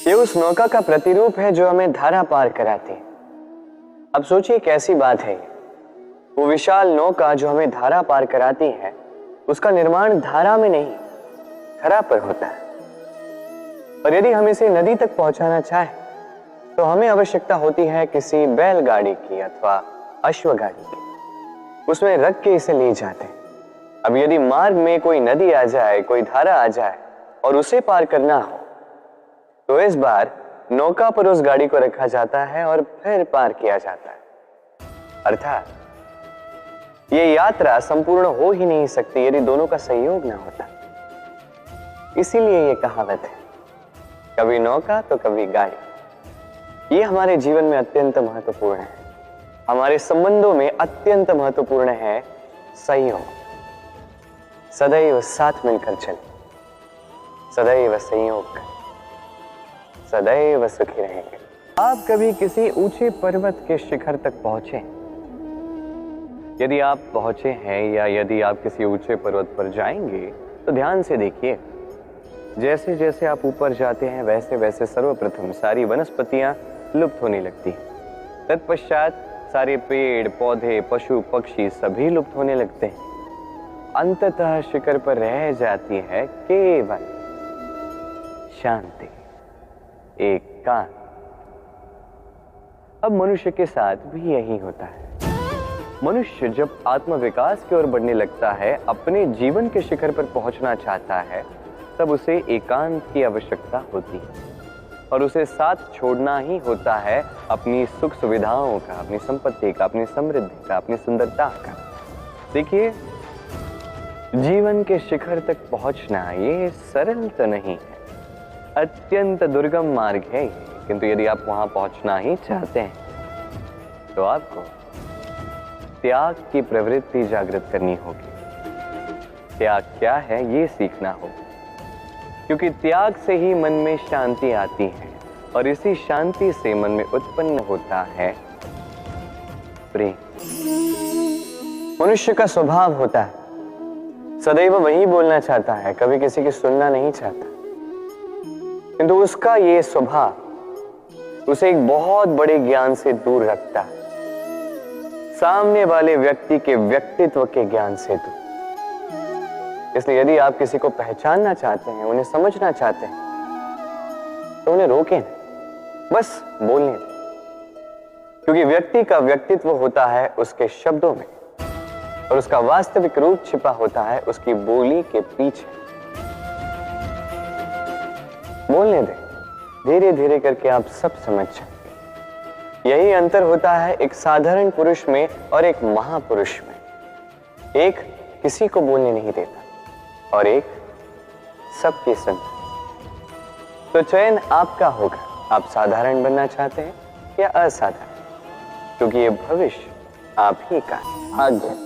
ये उस नौका का प्रतिरूप है जो हमें धारा पार कराती है। अब सोचिए कैसी बात है ये। वो विशाल नौका जो हमें धारा पार कराती है, उसका निर्माण धारा में नहीं, धरा पर होता है। और यदि हम इसे नदी तक पहुंचाना चाहें, तो हमें आवश्यकता होती है किसी बैलगाड़ी की अथवा अश्वगाड़ी की। उसमें रख के इसे ले जाते हैं। अब यदि मार्ग में कोई नदी आ जाए, कोई धारा आ जाए और उसे पार करना हो, तो इस बार नौका पर उस गाड़ी को रखा जाता है और फिर पार किया जाता है। अर्थात ये यात्रा संपूर्ण हो ही नहीं सकती यदि दोनों का सहयोग ना होता। इसीलिए ये कहावत है, कभी नौका तो कभी गाड़ी। ये हमारे जीवन में अत्यंत महत्वपूर्ण है। हमारे संबंधों में अत्यंत महत्वपूर्ण है सहयोग। सदैव साथ मिलकर चले, सदैव संयोग करें, सदैव सुखी रहेंगे। आप कभी किसी ऊंचे पर्वत के शिखर तक पहुंचे? यदि आप पहुंचे हैं या यदि आप किसी ऊंचे पर्वत पर जाएंगे, तो ध्यान से देखिए। जैसे जैसे आप ऊपर जाते हैं, वैसे वैसे सर्वप्रथम सारी वनस्पतियां लुप्त होने लगती हैं। तत्पश्चात सारे पेड़ पौधे पशु पक्षी सभी लुप्त होने लगते हैं। अंततः शिखर पर रह जाती है केवल शांति, एकांत। अब मनुष्य के साथ भी यही होता है। मनुष्य जब आत्मविकास की ओर बढ़ने लगता है, अपने जीवन के शिखर पर पहुंचना चाहता है, तब उसे एकांत की आवश्यकता होती है और उसे साथ छोड़ना ही होता है अपनी सुख सुविधाओं का, अपनी संपत्ति का, अपनी समृद्धि का, अपनी सुंदरता का। देखिए, जीवन के शिखर तक पहुंचना ये सरल तो नहीं है, अत्यंत दुर्गम मार्ग है ये। किंतु यदि आप वहां पहुंचना ही चाहते हैं, तो आपको त्याग की प्रवृत्ति जागृत करनी होगी। त्याग क्या है ये सीखना होगा, क्योंकि त्याग से ही मन में शांति आती है और इसी शांति से मन में उत्पन्न होता है प्रेम। मनुष्य का स्वभाव होता है सदैव वही बोलना चाहता है, कभी किसी की सुनना नहीं चाहता। किंतु उसका ये स्वभाव उसे एक बहुत बड़े ज्ञान से दूर रखता है, सामने वाले व्यक्ति के व्यक्तित्व के ज्ञान से दूर। इसलिए यदि आप किसी को पहचानना चाहते हैं, उन्हें समझना चाहते हैं, तो उन्हें रोकें, बस बोलने दें। क्योंकि व्यक्ति का व्यक्तित्व होता है उसके शब्दों में और उसका वास्तविक रूप छिपा होता है उसकी बोली के पीछे। बोलने दें, धीरे धीरे करके आप सब समझ जाएंगे। यही अंतर होता है एक साधारण पुरुष में और एक महापुरुष में। एक किसी को बोलने नहीं देता और एक सबकी सुनता। तो चयन आपका होगा, आप साधारण बनना चाहते हैं या असाधारण, क्योंकि ये भविष्य आप ही का। भाग्य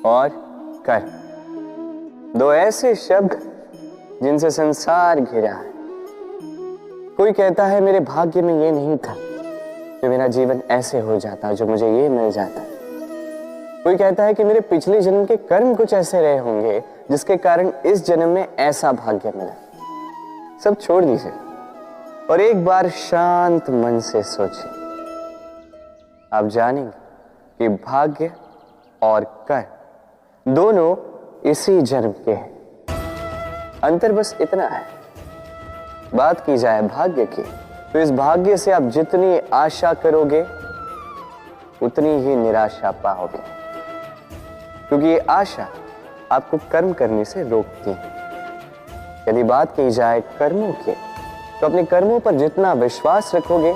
और कर्म, दो ऐसे शब्द जिनसे संसार घिरा है। कोई कहता है मेरे भाग्य में ये नहीं था, जो मेरा जीवन ऐसे हो जाता, जो मुझे ये मिल जाता। कोई कहता है कि मेरे पिछले जन्म के कर्म कुछ ऐसे रहे होंगे जिसके कारण इस जन्म में ऐसा भाग्य मिला। सब छोड़ दीजिए और एक बार शांत मन से सोचिए। आप जानेंगे कि भाग्य और कर्म दोनों इसी जन्म के हैं। अंतर बस इतना है। बात की जाए भाग्य की, तो इस भाग्य से आप जितनी आशा करोगे उतनी ही निराशा पाओगे, क्योंकि ये आशा आपको कर्म करने से रोकती है। यदि बात की जाए कर्मों की, तो अपने कर्मों पर जितना विश्वास रखोगे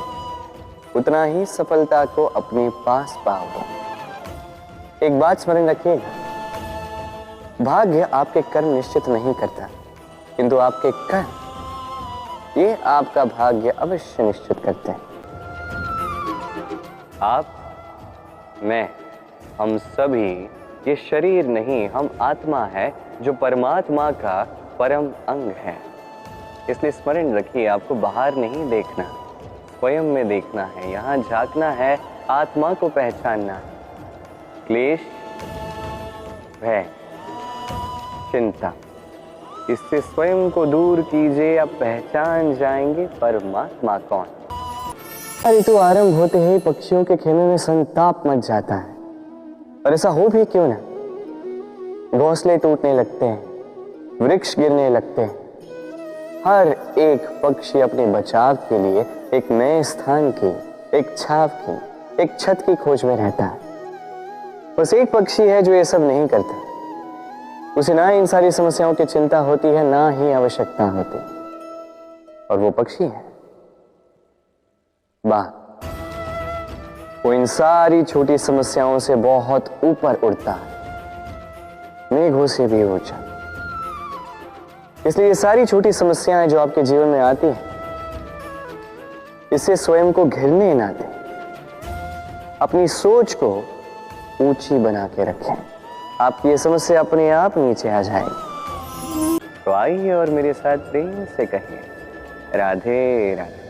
उतना ही सफलता को अपने पास पाओगे। एक बात स्मरण रखिएगा, भाग्य आपके कर्म निश्चित नहीं करता, किंतु आपके कर्म ये आपका भाग्य अवश्य निश्चित करते हैं। आप, मैं, हम सभी ये शरीर नहीं, हम आत्मा है जो परमात्मा का परम अंग है। इसलिए स्मरण रखिए, आपको बाहर नहीं देखना, स्वयं में देखना है। यहाँ झांकना है, आत्मा को पहचानना है। क्लेश, भय, चिंता इससे स्वयं को दूर कीजिए, आप पहचान जाएंगे परमात्मा कौन। ऋतु आरंभ होते ही पक्षियों के खेमे में संताप मच जाता है, और ऐसा हो भी क्यों ना। घोंसले टूटने लगते हैं, वृक्ष गिरने लगते हैं। हर एक पक्षी अपने बचाव के लिए एक नए स्थान की, एक छाव की, एक छत की खोज में रहता है। बस एक पक्षी है जो ये सब नहीं करता। उसे ना इन सारी समस्याओं की चिंता होती है, ना ही आवश्यकता होती, और वो पक्षी है बाघ। वो इन सारी छोटी समस्याओं से बहुत ऊपर उड़ता है, मेघों से भी ऊंचा। इसलिए ये सारी छोटी समस्याएं जो आपके जीवन में आती हैं, इससे स्वयं को घिरने ना दें। अपनी सोच को ऊंची बना के रखें, आपकी ये समस्या अपने आप नीचे आ जाएगी। तो आइए और मेरे साथ प्रेम से कहिए, राधे राधे।